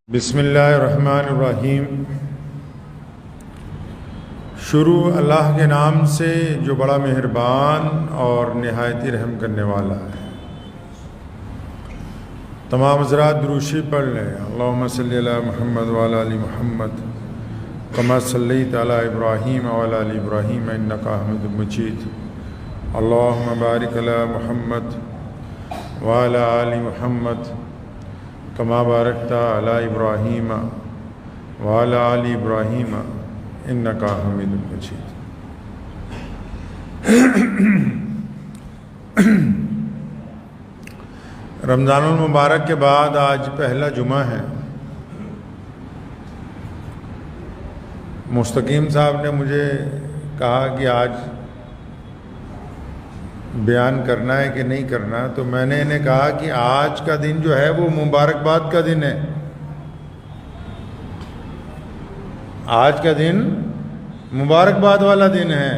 بسم اللہ الرحمن الرحیم۔ شروع اللہ کے نام سے جو بڑا مہربان اور نہایت رحم کرنے والا ہے۔ تمام حضرات دروشی پڑھ لیں۔ اللہم صلی علی محمد وعلی آل محمد کما صلیت علی ابراہیم وعلی آل ابراہیم انک حمید مجید۔ اللہم بارک علی محمد وعلی آل محمد کما بارکت علی ابراہیم وعلی آل ابراہیم انک حمید مجید۔ رمضان المبارک کے بعد آج پہلا جمعہ ہے۔ مستقیم صاحب نے مجھے کہا کہ آج بیان کرنا ہے کہ نہیں کرنا، تو میں نے انہیں کہا کہ آج کا دن جو ہے وہ مبارکباد کا دن ہے۔ آج کا دن مبارکباد والا دن ہے۔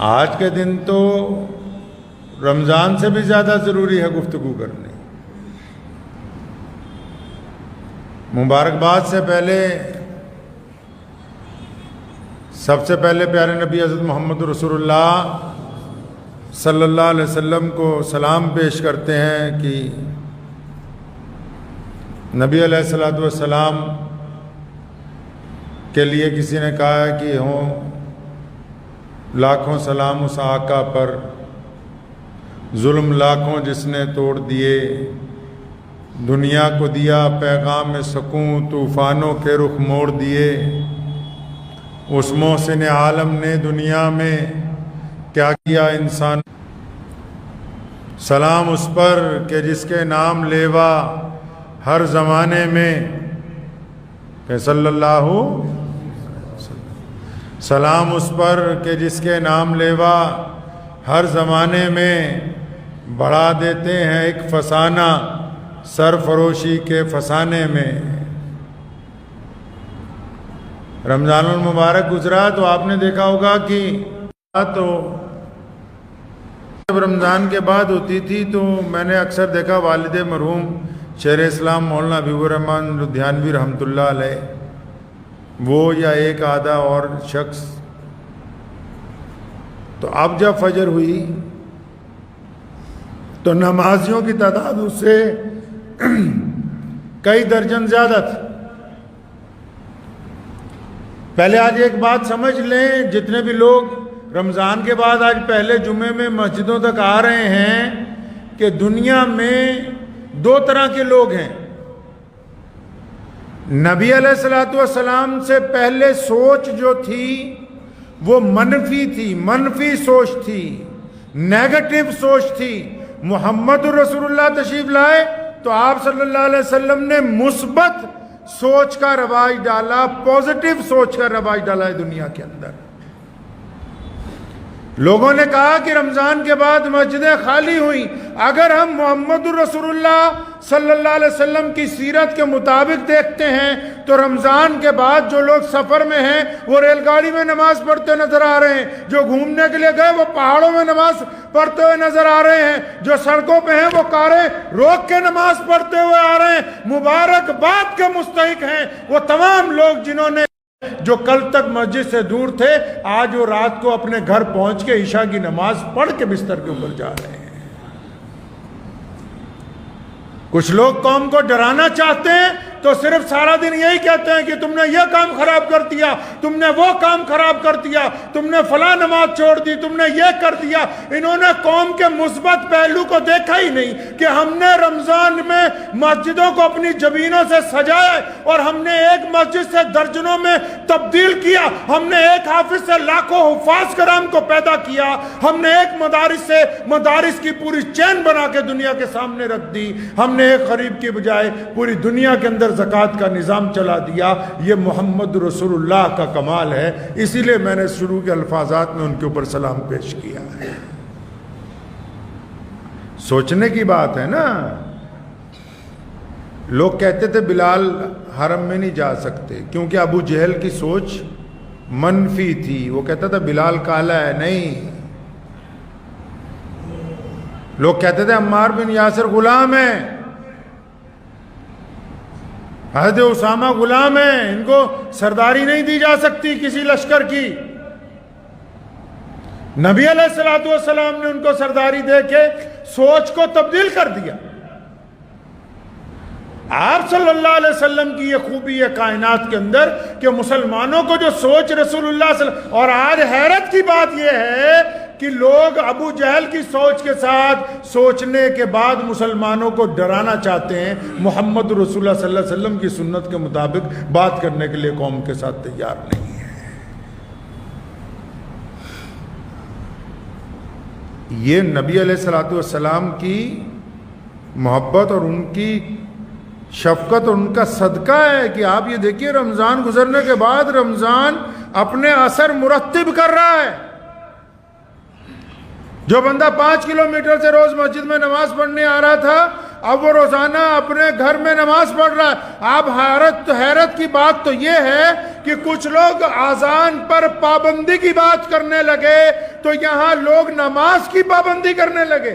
آج کے دن تو رمضان سے بھی زیادہ ضروری ہے گفتگو کرنی۔ مبارکباد سے پہلے سب سے پہلے پیارے نبی حضرت محمد رسول اللہ صلی اللہ علیہ وسلم کو سلام پیش کرتے ہیں کہ نبی علیہ الصلوۃ والسلام کے لیے کسی نے کہا کہ ہوں لاکھوں سلام اس آقا پر، ظلم لاکھوں جس نے توڑ دیے، دنیا کو دیا پیغام سکون، طوفانوں کے رخ موڑ دیے۔ اس محسن عالم نے دنیا میں کیا کیا انسان، سلام اس پر کہ جس کے نام لیوا ہر زمانے میں کہ صلی اللہ سلام اس پر کہ جس کے نام لیوا ہر زمانے میں بڑھا دیتے ہیں ایک فسانہ سرفروشی کے فسانے میں۔ رمضان المبارک گزرا تو آپ نے دیکھا ہوگا کہ تو جب رمضان کے بعد ہوتی تھی تو میں نے اکثر دیکھا والد مرحوم شیر اسلام مولانا حبیب الرحمن لدھیانوی رحمۃ اللہ علیہ، وہ یا ایک آدھا اور شخص، تو اب جب فجر ہوئی تو نمازیوں کی تعداد اس سے کئی درجن زیادہ تھی۔ پہلے آج ایک بات سمجھ لیں، جتنے بھی لوگ رمضان کے بعد آج پہلے جمعے میں مسجدوں تک آ رہے ہیں، کہ دنیا میں دو طرح کے لوگ ہیں۔ نبی علیہ الصلوۃ والسلام سے پہلے سوچ جو تھی وہ منفی تھی، منفی سوچ تھی، نیگیٹو سوچ تھی۔ محمد رسول اللہ تشریف لائے تو آپ صلی اللہ علیہ وسلم نے مثبت سوچ کا رواج ڈالا، پازیٹیو سوچ کا رواج ڈالا ہے دنیا کے اندر۔ لوگوں نے کہا کہ رمضان کے بعد مسجدیں خالی ہوئیں۔ اگر ہم محمد رسول اللہ صلی اللہ علیہ وسلم کی سیرت کے مطابق دیکھتے ہیں تو رمضان کے بعد جو لوگ سفر میں ہیں وہ ریل گاڑی میں نماز پڑھتے نظر آ رہے ہیں، جو گھومنے کے لیے گئے وہ پہاڑوں میں نماز پڑھتے ہوئے نظر آ رہے ہیں، جو سڑکوں پہ ہیں وہ کاریں روک کے نماز پڑھتے ہوئے آ رہے ہیں۔ مبارکباد کے مستحق ہیں وہ تمام لوگ جنہوں نے جو کل تک مسجد سے دور تھے، آج وہ رات کو اپنے گھر پہنچ کے عشاء کی نماز پڑھ کے بستر کے اوپر جا رہے ہیں۔ کچھ لوگ قوم کو ڈرانا چاہتے ہیں تو صرف سارا دن یہی کہتے ہیں کہ تم نے یہ کام خراب کر دیا، تم نے وہ کام خراب کر دیا، تم نے فلاں نماز چھوڑ دی، تم نے یہ کر دیا۔ انہوں نے قوم کے مثبت پہلو کو دیکھا ہی نہیں کہ ہم نے رمضان میں مسجدوں کو اپنی جبینوں سے سجایا اور ہم نے ایک مسجد سے درجنوں میں تبدیل کیا، ہم نے ایک حافظ سے لاکھوں حفاظ کرام کو پیدا کیا، ہم نے ایک مدارس سے مدارس کی پوری چین بنا کے دنیا کے سامنے رکھ دی، ہم نے ایک غریب کی بجائے پوری دنیا کے اندر زکوٰۃ کا نظام چلا دیا۔ یہ محمد رسول اللہ کا کمال ہے، اسی لیے میں نے شروع کے الفاظات میں ان کے اوپر سلام پیش کیا ہے۔ سوچنے کی بات ہے نا۔ لوگ کہتے تھے بلال حرم میں نہیں جا سکتے کیونکہ ابو جہل کی سوچ منفی تھی، وہ کہتا تھا بلال کالا ہے، نہیں۔ لوگ کہتے تھے عمار بن یاسر غلام ہیں، حضرت اسامہ غلام ہیں، ان کو سرداری نہیں دی جا سکتی کسی لشکر کی. نبی علیہ الصلوۃ والسلام نے ان کو سرداری دے کے سوچ کو تبدیل کر دیا. آپ صلی اللہ علیہ وسلم کی یہ خوبی ہے کائنات کے اندر کہ مسلمانوں کو جو سوچ رسول اللہ صلی اللہ علیہ وسلم، اور آج حیرت کی بات یہ ہے کہ لوگ ابو جہل کی سوچ کے ساتھ سوچنے کے بعد مسلمانوں کو ڈرانا چاہتے ہیں، محمد رسول اللہ صلی اللہ علیہ وسلم کی سنت کے مطابق بات کرنے کے لیے قوم کے ساتھ تیار نہیں ہے. یہ نبی علیہ الصلوۃ والسلام کی محبت اور ان کی شفقت اور ان کا صدقہ ہے کہ آپ یہ دیکھیے رمضان گزرنے کے بعد رمضان اپنے اثر مرتب کر رہا ہے. جو بندہ 5 کلومیٹر سے روز مسجد میں نماز پڑھنے آ رہا تھا اب وہ روزانہ اپنے گھر میں نماز پڑھ رہا ہے. آپ حیرت کی بات تو یہ ہے کہ کچھ لوگ اذان پر پابندی کی بات کرنے لگے تو یہاں لوگ نماز کی پابندی کرنے لگے.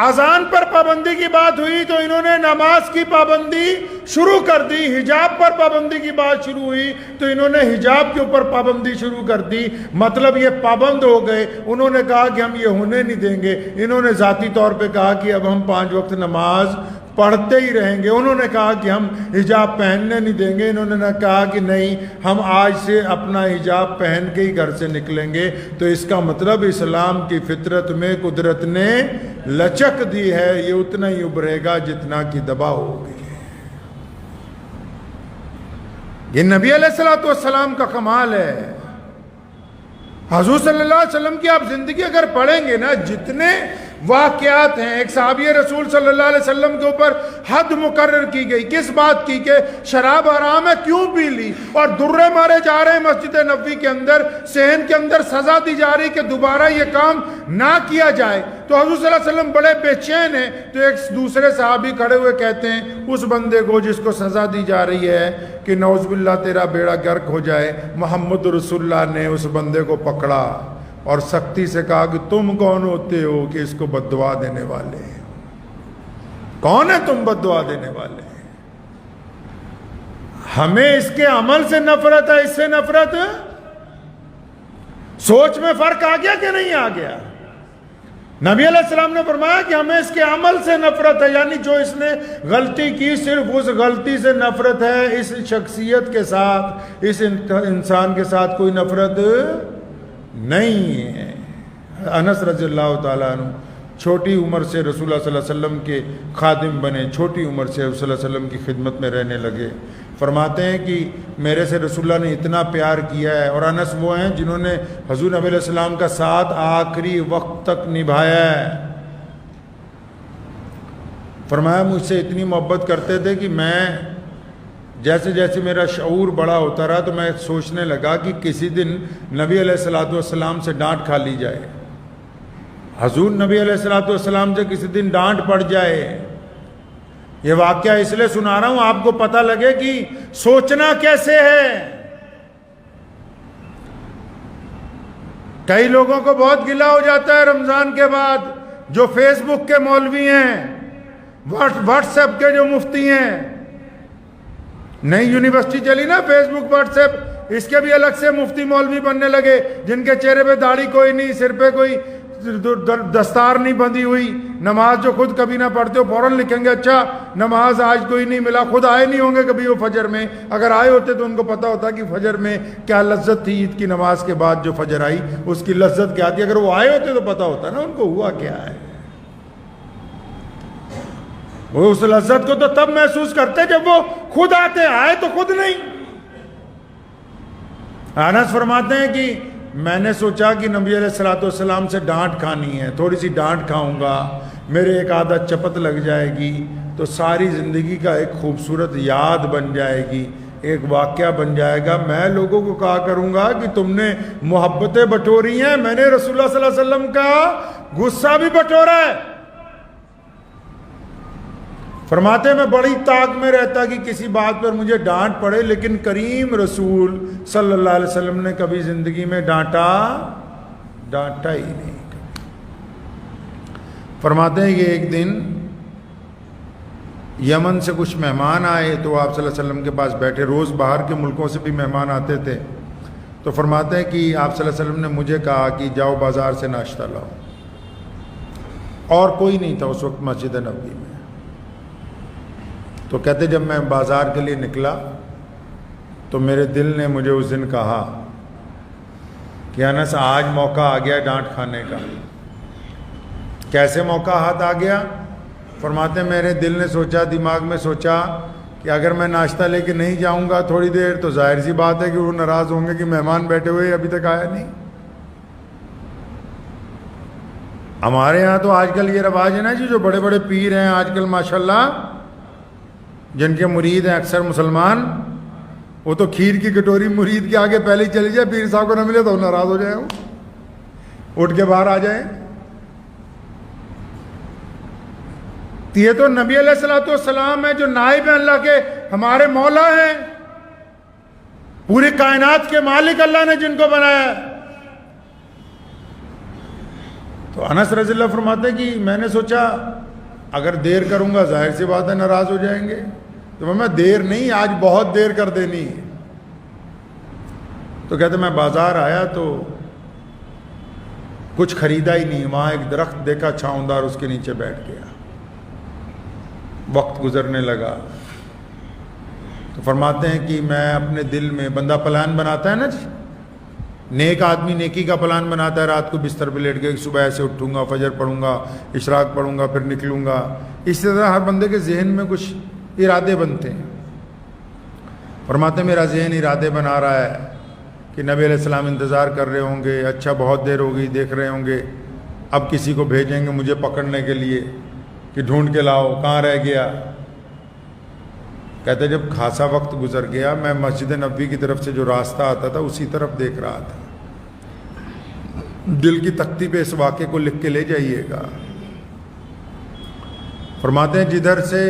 اذان پر پابندی کی بات ہوئی تو انہوں نے نماز کی پابندی شروع کر دی. حجاب پر پابندی کی بات شروع ہوئی تو انہوں نے حجاب کے اوپر پابندی شروع کر دی. مطلب یہ پابند ہو گئے. انہوں نے کہا کہ ہم یہ ہونے نہیں دیں گے. انہوں نے ذاتی طور پہ کہا کہ اب ہم 5 وقت نماز پڑھتے ہی رہیں گے. انہوں نے کہا کہ ہم حجاب پہننے نہیں دیں گے. انہوں نے کہا کہ نہیں ہم آج سے اپنا حجاب پہن کے ہی گھر سے نکلیں گے. تو اس کا مطلب اسلام کی فطرت میں قدرت نے لچک دی ہے، یہ اتنا ہی ابھرے گا جتنا کی دبا ہوگی. یہ نبی علیہ الصلوۃ والسلام کا کمال ہے. حضور صلی اللہ علیہ وسلم کی آپ زندگی اگر پڑھیں گے نا، جتنے واقعات ہیں، ایک صحابی رسول صلی اللہ علیہ وسلم کے اوپر حد مقرر کی گئی کس بات کی کہ شراب حرام ہے کیوں پی لی، اور درے مارے جا رہے ہیں مسجد نبوی کے اندر، صحن کے اندر سزا دی جا رہی کہ دوبارہ یہ کام نہ کیا جائے. تو حضور صلی اللہ علیہ وسلم بڑے بے چین ہیں. تو ایک دوسرے صحابی کھڑے ہوئے کہتے ہیں اس بندے کو جس کو سزا دی جا رہی ہے کہ نعوذ باللہ تیرا بیڑا غرق ہو جائے، محمد رسول اللہ نے اس بندے کو پکڑا اور سختی سے کہا کہ تم کون ہوتے ہو کہ اس کو بد دعا دینے والے؟ کون ہے تم بد دعا دینے والے؟ ہمیں اس کے عمل سے نفرت ہے، اس سے نفرت ہے. سوچ میں فرق آ گیا کہ نہیں آ گیا؟ نبی علیہ السلام نے فرمایا کہ ہمیں اس کے عمل سے نفرت ہے، یعنی جو اس نے غلطی کی صرف اس غلطی سے نفرت ہے، اس شخصیت کے ساتھ، اس انسان کے ساتھ کوئی نفرت نہیں ہے. انس رضی اللہ تعالیٰ عنہ چھوٹی عمر سے رسول اللہ صلی اللہ علیہ وسلم کے خادم بنے، چھوٹی عمر سے رسول اللہ صلی اللہ علیہ وسلم کی خدمت میں رہنے لگے. فرماتے ہیں کہ میرے سے رسول اللہ نے اتنا پیار کیا ہے، اور انس وہ ہیں جنہوں نے حضور نبی علیہ السلام کا ساتھ آخری وقت تک نبھایا ہے. فرمایا مجھ سے اتنی محبت کرتے تھے کہ میں جیسے جیسے میرا شعور بڑا ہوتا رہا تو میں سوچنے لگا کہ کسی دن نبی علیہ الصلوۃ والسلام سے ڈانٹ کھا لی جائے، حضور نبی علیہ الصلوۃ والسلام سے کسی دن ڈانٹ پڑ جائے. یہ واقعہ اس لیے سنا رہا ہوں آپ کو پتہ لگے کہ سوچنا کیسے ہے. کئی لوگوں کو بہت گلہ ہو جاتا ہے رمضان کے بعد، جو فیس بک کے مولوی ہیں، واٹس ایپ کے جو مفتی ہیں. نئی یونیورسٹی چلی نا فیس بک واٹس ایپ، اس کے بھی الگ سے مفتی مولوی بننے لگے جن کے چہرے پہ داڑھی کوئی نہیں، سر پہ کوئی دستار نہیں بندھی ہوئی. نماز جو خود کبھی نہ پڑھتے ہو فوراً لکھیں گے اچھا نماز آج کوئی نہیں ملا. خود آئے نہیں ہوں گے کبھی وہ فجر میں، اگر آئے ہوتے تو ان کو پتا ہوتا کہ فجر میں کیا لذت تھی. عید کی نماز کے بعد جو فجر آئی اس کی لذت کیا تھی. اگر وہ آئے ہوتے تو پتا ہوتا نا ان کو ہوا کیا ہے. وہ اس لذت کو تو تب محسوس کرتے جب وہ خود آتے، آئے تو خود نہیں. انس فرماتے ہیں کہ میں نے سوچا کہ نبی علیہ الصلوۃ والسلام سے ڈانٹ کھانی ہے، تھوڑی سی ڈانٹ کھاؤں گا، میرے ایک عادت چپت لگ جائے گی تو ساری زندگی کا ایک خوبصورت یاد بن جائے گی، ایک واقعہ بن جائے گا. میں لوگوں کو کہا کروں گا کہ تم نے محبتیں بٹوری ہیں، میں نے رسول اللہ صلی اللہ علیہ وسلم کا غصہ بھی بٹورا ہے. فرماتے میں بڑی طاق میں رہتا کہ کسی بات پر مجھے ڈانٹ پڑے، لیکن کریم رسول صلی اللہ علیہ وسلم نے کبھی زندگی میں ڈانٹا ہی نہیں. فرماتے ہیں کہ ایک دن یمن سے کچھ مہمان آئے تو آپ صلی اللہ علیہ وسلم کے پاس بیٹھے. روز باہر کے ملکوں سے بھی مہمان آتے تھے. تو فرماتے ہیں کہ آپ صلی اللہ علیہ وسلم نے مجھے کہا کہ جاؤ بازار سے ناشتہ لاؤ. اور کوئی نہیں تھا اس وقت مسجد نبوی میں. تو کہتے جب میں بازار کے لیے نکلا تو میرے دل نے مجھے اس دن کہا کہ انس آج موقع آ گیا ڈانٹ کھانے کا. کیسے موقع ہاتھ آ گیا؟ فرماتے ہیں میرے دل نے سوچا, دماغ میں سوچا کہ اگر میں ناشتہ لے کے نہیں جاؤں گا تھوڑی دیر تو ظاہر سی بات ہے کہ وہ ناراض ہوں گے کہ مہمان بیٹھے ہوئے ابھی تک آیا نہیں. ہمارے ہاں تو آج کل یہ رواج ہے نا جی, جو بڑے بڑے پیر ہیں آج کل ماشاءاللہ, جن کے مرید ہیں اکثر مسلمان, وہ تو کھیر کی کٹوری مرید کے آگے پہلے ہی چلی جائے, پیر صاحب کو نہ ملے تو ناراض ہو جائیں, وہ اٹھ کے باہر آ جائیں. یہ تو نبی علیہ الصلوۃ والسلام ہے جو نائب ہیں اللہ کے, ہمارے مولا ہیں, پوری کائنات کے مالک اللہ نے جن کو بنایا ہے. تو انس رضی اللہ فرماتے ہیں کہ میں نے سوچا اگر دیر کروں گا ظاہر سی بات ہے ناراض ہو جائیں گے, تو میں دیر نہیں, آج بہت دیر کر دینی. تو کہتے میں بازار آیا تو کچھ خریدا ہی نہیں, وہاں ایک درخت دیکھا چھاؤندار, اس کے نیچے بیٹھ گیا. وقت گزرنے لگا تو فرماتے ہیں کہ میں اپنے دل میں, بندہ پلان بناتا ہے نا جی, نیک آدمی نیکی کا پلان بناتا ہے, رات کو بستر پہ لیٹ کے صبح ایسے اٹھوں گا, فجر پڑھوں گا, اشراق پڑھوں گا, پھر نکلوں گا. اس طرح ہر بندے کے ذہن میں کچھ ارادے بنتے ہیں. فرماتے ہیں میرا ذہن ارادے بنا رہا ہے کہ نبی علیہ السلام انتظار کر رہے ہوں گے, اچھا بہت دیر ہو گئی, دیکھ رہے ہوں گے اب کسی کو بھیجیں گے مجھے پکڑنے کے لیے کہ ڈھونڈ کے لاؤ کہاں رہ گیا. کہتے جب خاصا وقت گزر گیا میں مسجد نبوی کی طرف سے جو راستہ آتا تھا اسی طرف دیکھ رہا تھا. دل کی تختی پہ اس واقعے کو لکھ کے لے جائیے گا. فرماتے ہیں جدھر سے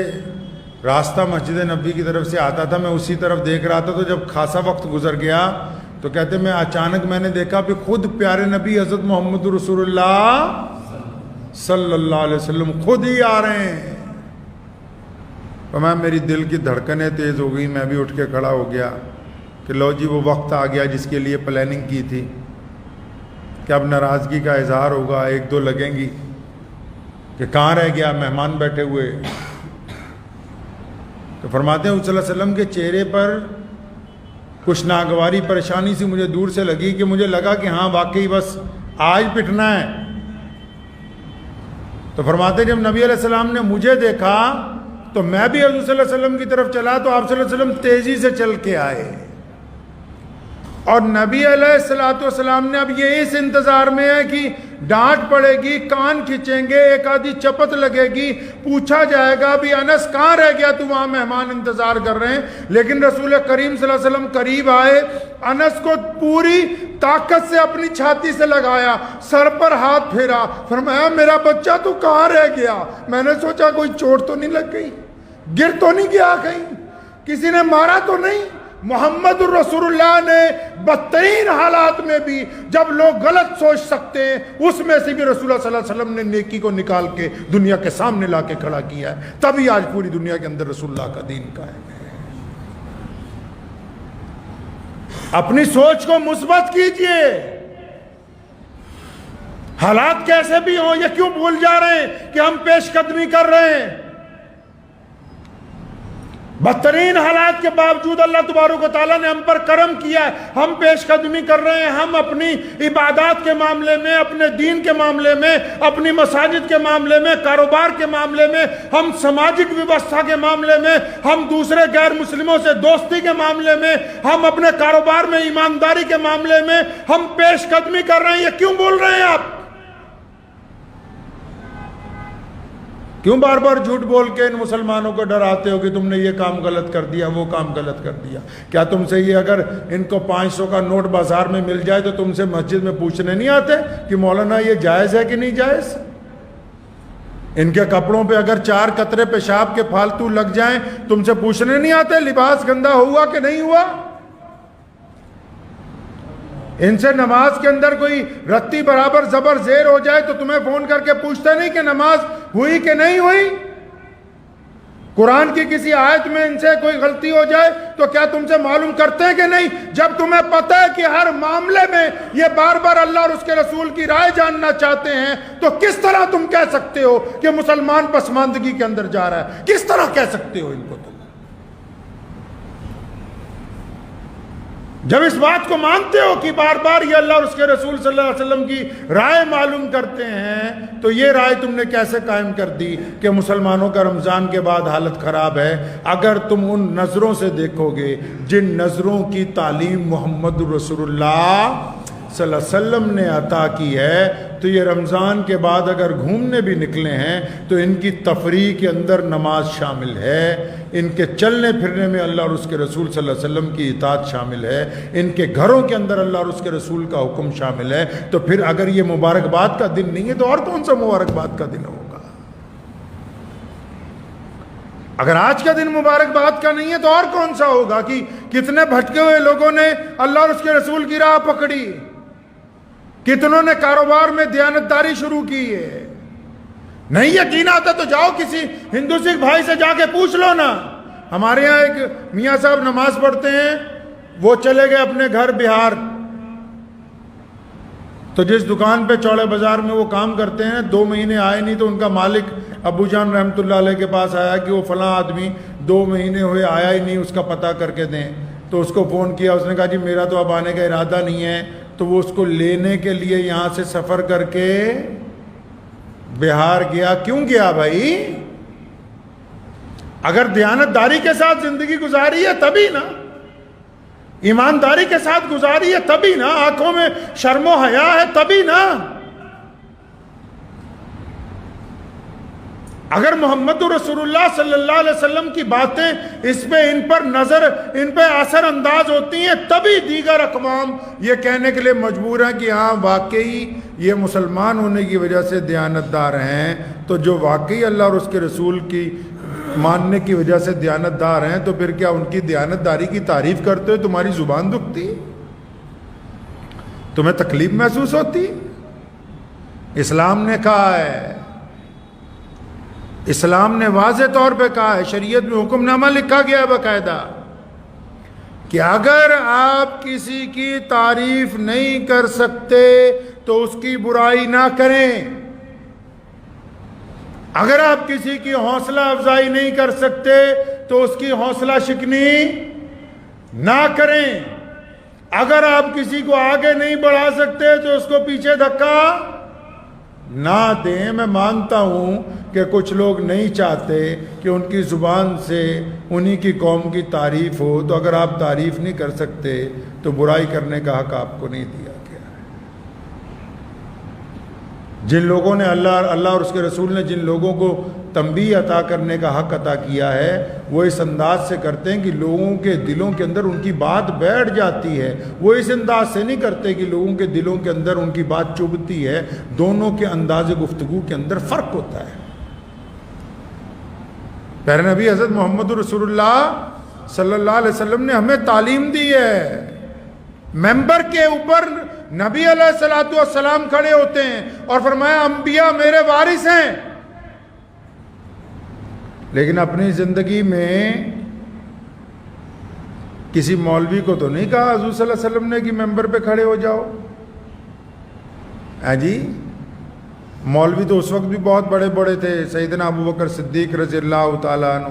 راستہ مسجد نبوی کی طرف سے آتا تھا میں اسی طرف دیکھ رہا تھا. تو جب خاصا وقت گزر گیا تو کہتے میں اچانک میں نے دیکھا کہ خود پیارے نبی حضرت محمد رسول اللہ صلی اللہ علیہ وسلم خود ہی آ رہے ہیں. فرمایا میری دل کی دھڑکنیں تیز ہو گئی, میں بھی اٹھ کے کھڑا ہو گیا کہ لو جی وہ وقت آ گیا جس کے لیے پلاننگ کی تھی کہ اب ناراضگی کا اظہار ہوگا, ایک دو لگیں گی کہ کہاں رہ گیا, مہمان بیٹھے ہوئے. تو فرماتے ہیں صلی اللہ علیہ وسلم کے چہرے پر کچھ ناگواری پریشانی سی مجھے دور سے لگی کہ مجھے لگا کہ ہاں واقعی بس آج پٹنا ہے. تو فرماتے ہیں جب نبی علیہ السلام نے مجھے دیکھا تو میں بھی حضور صلی اللہ علیہ وسلم کی طرف چلا تو آپ صلی اللہ علیہ وسلم تیزی سے چل کے آئے. اور نبی علیہ السلام نے اب یہ اس انتظار میں ہے کہ ڈانٹ پڑے گی, کان کھچیں گے, ایک آدھی چپت لگے گی, پوچھا جائے گا بھی انس کہاں رہ گیا تو وہاں مہمان انتظار کر رہے ہیں. لیکن رسول کریم صلی اللہ علیہ وسلم قریب آئے, انس کو پوری طاقت سے اپنی چھاتی سے لگایا, سر پر ہاتھ پھیرا, فرمایا میرا بچہ تو کہاں رہ گیا. میں نے سوچا کوئی چوٹ تو نہیں لگ گئی, گر تو نہیں گیا, کہیں کسی نے مارا تو نہیں. محمد الرسول اللہ نے بدترین حالات میں بھی جب لوگ غلط سوچ سکتے ہیں اس میں سے بھی رسول اللہ صلی اللہ علیہ وسلم نے نیکی کو نکال کے دنیا کے سامنے لا کے کھڑا کیا ہے. تبھی آج پوری دنیا کے اندر رسول اللہ کا دین قائم ہے. اپنی سوچ کو مثبت کیجئے, حالات کیسے بھی ہوں. یہ کیوں بھول جا رہے ہیں کہ ہم پیش قدمی کر رہے ہیں. بدترین حالات کے باوجود اللہ تبارک و تعالیٰ نے ہم پر کرم کیا ہے, ہم پیش قدمی کر رہے ہیں. ہم اپنی عبادات کے معاملے میں, اپنے دین کے معاملے میں, اپنی مساجد کے معاملے میں, کاروبار کے معاملے میں, ہم سماجک ویوستھا کے معاملے میں, ہم دوسرے غیر مسلموں سے دوستی کے معاملے میں, ہم اپنے کاروبار میں ایمانداری کے معاملے میں ہم پیش قدمی کر رہے ہیں. یہ کیوں بول رہے ہیں آپ؟ کیوں بار بار جھوٹ بول کے ان مسلمانوں کو ڈراتے ہو کہ تم نے یہ کام غلط کر دیا, وہ کام غلط کر دیا؟ کیا تم سے یہ اگر ان کو 500 کا نوٹ بازار میں مل جائے تو تم سے مسجد میں پوچھنے نہیں آتے کہ مولانا یہ جائز ہے کہ نہیں جائز؟ ان کے کپڑوں پہ اگر 4 قطرے پیشاب کے فالتو لگ جائیں تم سے پوچھنے نہیں آتے لباس گندا ہوا کہ نہیں ہوا؟ ان سے نماز کے اندر کوئی رتی برابر زبر زیر ہو جائے تو تمہیں فون کر کے پوچھتے نہیں کہ نماز ہوئی کہ نہیں ہوئی؟ قرآن کی کسی آیت میں ان سے کوئی غلطی ہو جائے تو کیا تم سے معلوم کرتے ہیں کہ نہیں؟ جب تمہیں پتہ ہے کہ ہر معاملے میں یہ بار بار اللہ اور اس کے رسول کی رائے جاننا چاہتے ہیں، تو کس طرح تم کہہ سکتے ہو کہ مسلمان پسماندگی کے اندر جا رہا ہے؟ کس طرح کہہ سکتے ہو ان کو تم؟ جب اس بات کو مانتے ہو کہ بار بار یہ اللہ اور اس کے رسول صلی اللہ علیہ وسلم کی رائے معلوم کرتے ہیں، تو یہ رائے تم نے کیسے قائم کر دی کہ مسلمانوں کا رمضان کے بعد حالت خراب ہے؟ اگر تم ان نظروں سے دیکھو گے جن نظروں کی تعلیم محمد رسول اللہ صلی اللہ علیہ وسلم نے عطا کی ہے، تو یہ رمضان کے بعد اگر گھومنے بھی نکلے ہیں تو ان کی تفریح کے اندر نماز شامل ہے، ان کے چلنے پھرنے میں اللہ اور اس کے رسول صلی اللہ علیہ وسلم کی اطاعت شامل ہے، ان کے گھروں کے اندر اللہ اور اس کے رسول کا حکم شامل ہے۔ تو پھر اگر یہ مبارکباد کا دن نہیں ہے تو اور کون سا مبارکباد کا دن ہوگا؟ اگر آج کا دن مبارکباد کا نہیں ہے تو اور کون سا ہوگا؟ کہ کتنے بھٹکے ہوئے لوگوں نے اللہ اور اس کے رسول کی راہ پکڑی، کتنوں نے کاروبار میں دیانتداری شروع کی ہے۔ نہیں یقین آتا تو جاؤ کسی ہندو سکھ بھائی سے جا کے پوچھ لو نا۔ ہمارے یہاں ایک میاں صاحب نماز پڑھتے ہیں، وہ چلے گئے اپنے گھر بہار، تو جس دکان پہ چوڑے بازار میں وہ کام کرتے ہیں 2 مہینے آئے نہیں، تو ان کا مالک ابو جان رحمۃ اللہ علیہ کے پاس آیا کہ وہ فلاں آدمی 2 مہینے ہوئے آیا ہی نہیں، اس کا پتہ کر کے دیں۔ تو اس کو فون کیا، اس نے کہا جی میرا تو اب آنے کا ارادہ نہیں ہے۔ تو وہ اس کو لینے کے لیے یہاں سے سفر کر کے بہار گیا۔ کیوں گیا بھائی؟ اگر دیانتداری کے ساتھ زندگی گزاری ہے تبھی نا، ایمانداری کے ساتھ گزاری ہے تبھی نا، آنکھوں میں شرم و حیا ہے تبھی نا۔ اگر محمد رسول اللہ صلی اللہ علیہ وسلم کی باتیں اس پہ ان پہ اثر انداز ہوتی ہیں، تبھی دیگر اقوام یہ کہنے کے لیے مجبور ہیں کہ ہاں واقعی یہ مسلمان ہونے کی وجہ سے دیانتدار ہیں۔ تو جو واقعی اللہ اور اس کے رسول کی ماننے کی وجہ سے دیانتدار ہیں، تو پھر کیا ان کی دیانتداری کی تعریف کرتے ہوئے تمہاری زبان دکھتی؟ تمہیں تکلیف محسوس ہوتی؟ اسلام نے کہا ہے، اسلام نے واضح طور پہ کہا ہے، شریعت میں حکم نامہ لکھا گیا ہے باقاعدہ کہ اگر آپ کسی کی تعریف نہیں کر سکتے تو اس کی برائی نہ کریں، اگر آپ کسی کی حوصلہ افزائی نہیں کر سکتے تو اس کی حوصلہ شکنی نہ کریں، اگر آپ کسی کو آگے نہیں بڑھا سکتے تو اس کو پیچھے دھکا نہ دیں۔ میں مانتا ہوں کہ کچھ لوگ نہیں چاہتے کہ ان کی زبان سے انہی کی قوم کی تعریف ہو، تو اگر آپ تعریف نہیں کر سکتے تو برائی کرنے کا حق آپ کو نہیں دیا گیا ہے۔ جن لوگوں نے اللہ اور اس کے رسول نے جن لوگوں کو تنبیہ عطا کرنے کا حق عطا کیا ہے، وہ اس انداز سے کرتے ہیں کہ لوگوں کے دلوں کے اندر ان کی بات بیٹھ جاتی ہے۔ وہ اس انداز سے نہیں کرتے کہ لوگوں کے دلوں کے اندر ان کی بات چبھتی ہے۔ دونوں کے انداز گفتگو کے اندر فرق ہوتا ہے۔ پیارے نبی حضرت محمد رسول اللہ صلی اللہ علیہ وسلم نے ہمیں تعلیم دی ہے۔ ممبر کے اوپر نبی علیہ الصلوۃ والسلام کھڑے ہوتے ہیں اور فرمایا انبیاء میرے وارث ہیں، لیکن اپنی زندگی میں کسی مولوی کو تو نہیں کہا حضور صلی اللہ علیہ وسلم نے کہ ممبر پہ کھڑے ہو جاؤ۔ جی مولوی تو اس وقت بھی بہت بڑے بڑے تھے، سیدنا ابو بکر صدیق رضی اللہ تعالیٰ عنہ،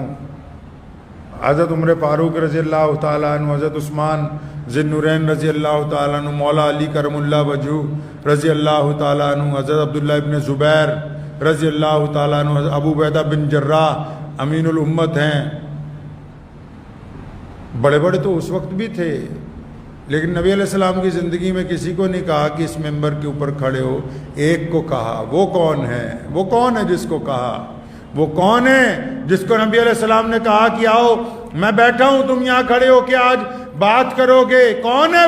حضرت عمر فاروق رضی اللہ تعالیٰ عنہ، حضرت عثمان ذی النورین رضی اللہ تعالیٰ عنہ، مولا علی کرم اللہ وجہہ رضی اللہ تعالیٰ عنہ، حضرت عبداللہ ابن زبیر رضی اللہ تعالیٰ عنہ، حضرت ابو عبیدہ بن جراح امین الامت ہیں۔ بڑے بڑے تو اس وقت بھی تھے، لیکن نبی علیہ السلام کی زندگی میں کسی کو نہیں کہا کہ اس ممبر کے اوپر کھڑے ہو۔ ایک کو کہا۔ وہ کون ہے؟ وہ کون ہے جس کو کہا؟ وہ کون ہے جس کو نبی علیہ السلام نے کہا کہ آؤ میں بیٹھا ہوں، تم یہاں کھڑے ہو کے آج بات کرو گے؟ کون ہے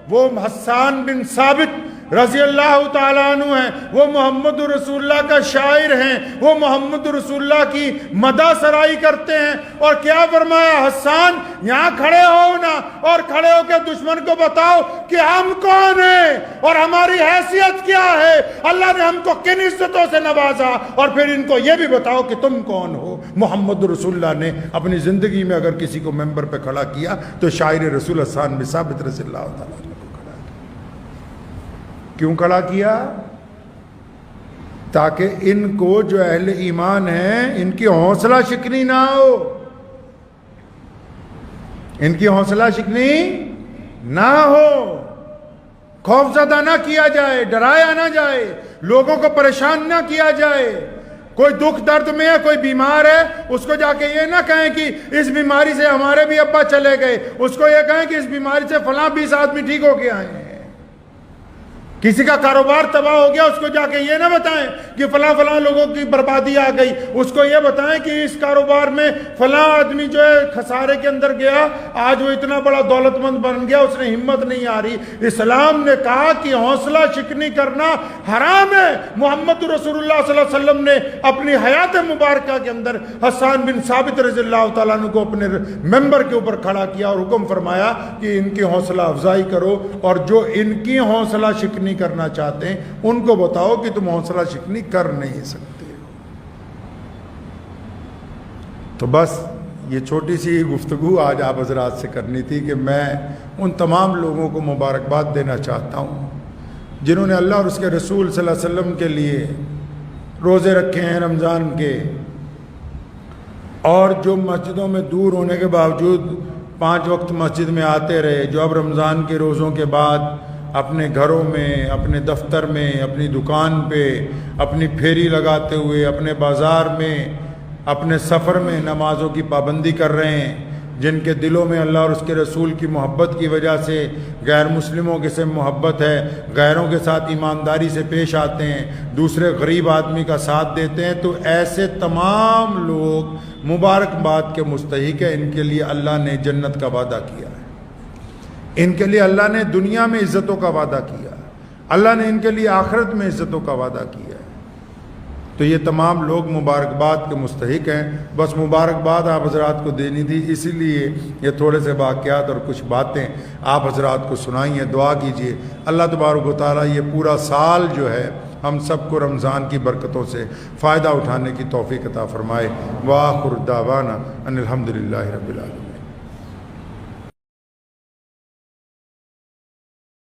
وہ حسان بن ثابت رضی اللہ تعالیٰ عنہ ہیں۔ وہ محمد رسول اللہ کا شاعر ہیں، وہ محمد رسول اللہ کی مدح سرائی کرتے ہیں۔ اور کیا فرمایا؟ حسان یہاں کھڑے ہو نا، اور کھڑے ہو کے دشمن کو بتاؤ کہ ہم کون ہیں اور ہماری حیثیت کیا ہے، اللہ نے ہم کو کن عزتوں سے نوازا، اور پھر ان کو یہ بھی بتاؤ کہ تم کون ہو۔ محمد رسول اللہ نے اپنی زندگی میں اگر کسی کو ممبر پہ کھڑا کیا تو شاعر رسول حسان بن ثابت رضی اللہ تعالیٰ عنہ کو کھڑا کیا. کیوں کھڑا کیا؟ تاکہ ان کو جو اہل ایمان ہیں ان کی حوصلہ شکنی نہ ہو، ان کی حوصلہ شکنی نہ ہو، خوف زدہ نہ کیا جائے، ڈرایا نہ جائے، لوگوں کو پریشان نہ کیا جائے. کوئی دکھ درد میں ہے، کوئی بیمار ہے، اس کو جا کے یہ نہ کہیں کہ اس بیماری سے ہمارے بھی ابا چلے گئے، اس کو یہ کہیں کہ اس بیماری سے فلاں 20 آدمی ٹھیک ہو کے آئے ہیں. کسی کا کاروبار تباہ ہو گیا، اس کو جا کے یہ نہ بتائیں کہ فلاں فلاں لوگوں کی بربادی آ گئی، اس کو یہ بتائیں کہ اس کاروبار میں فلاں آدمی جو ہے خسارے کے اندر گیا، آج وہ اتنا بڑا دولت مند بن گیا، اس نے ہمت نہیں آ رہی. اسلام نے کہا کہ حوصلہ شکنی کرنا حرام ہے. محمد رسول اللہ صلی اللہ علیہ وسلم نے اپنی حیات مبارکہ کے اندر حسان بن ثابت رضی اللہ تعالیٰ عنہ کو اپنے ممبر کے اوپر کھڑا کیا اور حکم فرمایا کہ ان کی حوصلہ افزائی کرو، اور جو ان کی حوصلہ شکنی کرنا چاہتے ہیں ان کو بتاؤ کہ تم حوصلہ شکنی کر نہیں سکتے. تو بس یہ چھوٹی سی گفتگو آج آپ حضرات سے کرنی تھی کہ میں ان تمام لوگوں کو مبارکباد دینا چاہتا ہوں جنہوں نے اللہ اور اس کے رسول صلی اللہ علیہ وسلم کے لیے روزے رکھے ہیں رمضان کے، اور جو مسجدوں میں دور ہونے کے باوجود 5 وقت مسجد میں آتے رہے، جو اب رمضان کے روزوں کے بعد اپنے گھروں میں، اپنے دفتر میں، اپنی دکان پہ، اپنی پھیری لگاتے ہوئے، اپنے بازار میں، اپنے سفر میں نمازوں کی پابندی کر رہے ہیں، جن کے دلوں میں اللہ اور اس کے رسول کی محبت کی وجہ سے غیر مسلموں کے سے محبت ہے، غیروں کے ساتھ ایمانداری سے پیش آتے ہیں، دوسرے غریب آدمی کا ساتھ دیتے ہیں، تو ایسے تمام لوگ مبارکباد کے مستحق ہیں. ان کے لیے اللہ نے جنت کا وعدہ کیا ہے، ان کے لیے اللہ نے دنیا میں عزتوں کا وعدہ کیا، اللہ نے ان کے لیے آخرت میں عزتوں کا وعدہ کیا ہے. تو یہ تمام لوگ مبارکباد کے مستحق ہیں. بس مبارکباد آپ حضرات کو دینی تھی، اسی لیے یہ تھوڑے سے واقعات اور کچھ باتیں آپ حضرات کو سنائی ہیں. دعا کیجئے اللہ تبارک و تعالیٰ یہ پورا سال جو ہے ہم سب کو رمضان کی برکتوں سے فائدہ اٹھانے کی توفیق عطا فرمائے. وآخر دعوانا ان الحمدللہ رب العالمین.